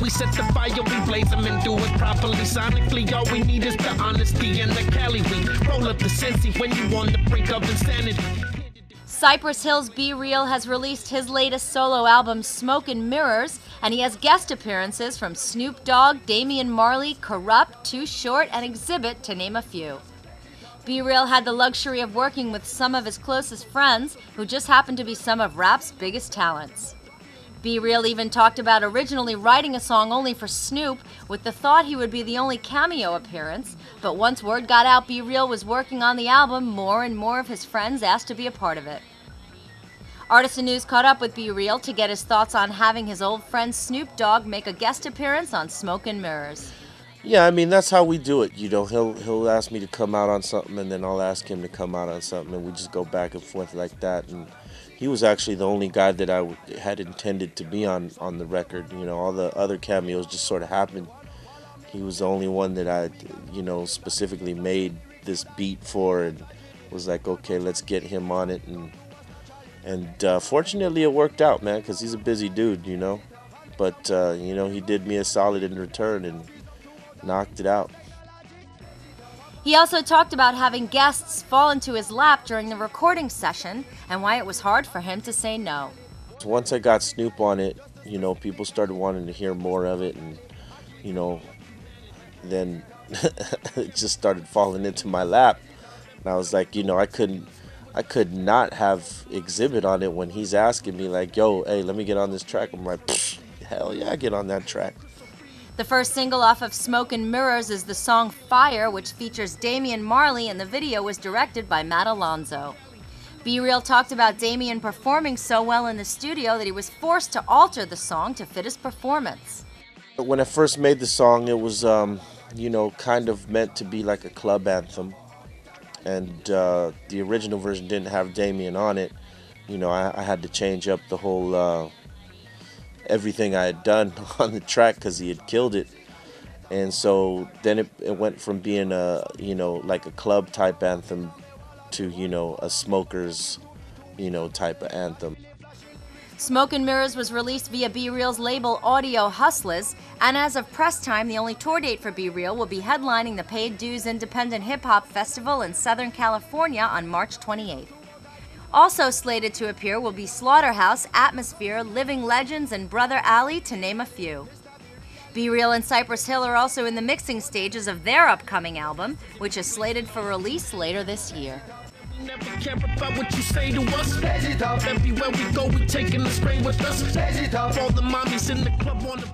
We set the fire, we blaze them and do it properly. Sonically, all we need is the honesty and the Cali. We roll up the Sensi when you on the brink of insanity. Cypress Hill's Be Real has released his latest solo album, Smoke and Mirrors, and he has guest appearances from Snoop Dogg, Damian Marley, Corrupt, Too Short, and Exhibit, to name a few. Be Real had the luxury of working with some of his closest friends, who just happened to be some of rap's biggest talents. Be Real even talked about originally writing a song only for Snoop, with the thought he would be the only cameo appearance, but once word got out Be Real was working on the album, more and more of his friends asked to be a part of it. Artisan News caught up with Be Real to get his thoughts on having his old friend Snoop Dogg make a guest appearance on Smoke and Mirrors. Yeah, I mean, that's how we do it. You know, he'll ask me to come out on something, and then I'll ask him to come out on something, and we just go back and forth like that. And he was actually the only guy that I had intended to be on the record. You know, all the other cameos just sort of happened. He was the only one that I, you know, specifically made this beat for, and was like, okay, let's get him on it. And fortunately, it worked out, man, because he's a busy dude, you know. But you know, he did me a solid in return and knocked it out. He also talked about having guests fall into his lap during the recording session and why it was hard for him to say no. Once I got Snoop on it, you know, people started wanting to hear more of it, and you know, then it just started falling into my lap. And I was like, you know, I could not have Exhibit on it when he's asking me like, yo, hey, let me get on this track. I'm like, hell yeah, get on that track. The first single off of Smoke and Mirrors is the song Fire, which features Damian Marley, and the video was directed by Matt Alonzo. Be Real talked about Damian performing so well in the studio that he was forced to alter the song to fit his performance. When I first made the song, it was, you know, kind of meant to be like a club anthem. And the original version didn't have Damian on it. You know, I had to change up the whole everything I had done on the track because he had killed it. And so then it went from being a, you know, like a club type anthem to, you know, a smoker's, you know, type of anthem. Smoke and Mirrors was released via Be Real's label Audio Hustlers, and as of press time, the only tour date for Be Real will be headlining the Paid Dues Independent Hip Hop Festival in Southern California on March 28th. Also slated to appear will be Slaughterhouse, Atmosphere, Living Legends, and Brother Ali, to name a few. Be Real and Cypress Hill are also in the mixing stages of their upcoming album, which is slated for release later this year. We never care about what you say to us. Everywhere we go, we taking the spray with us. All the mommies in the club on the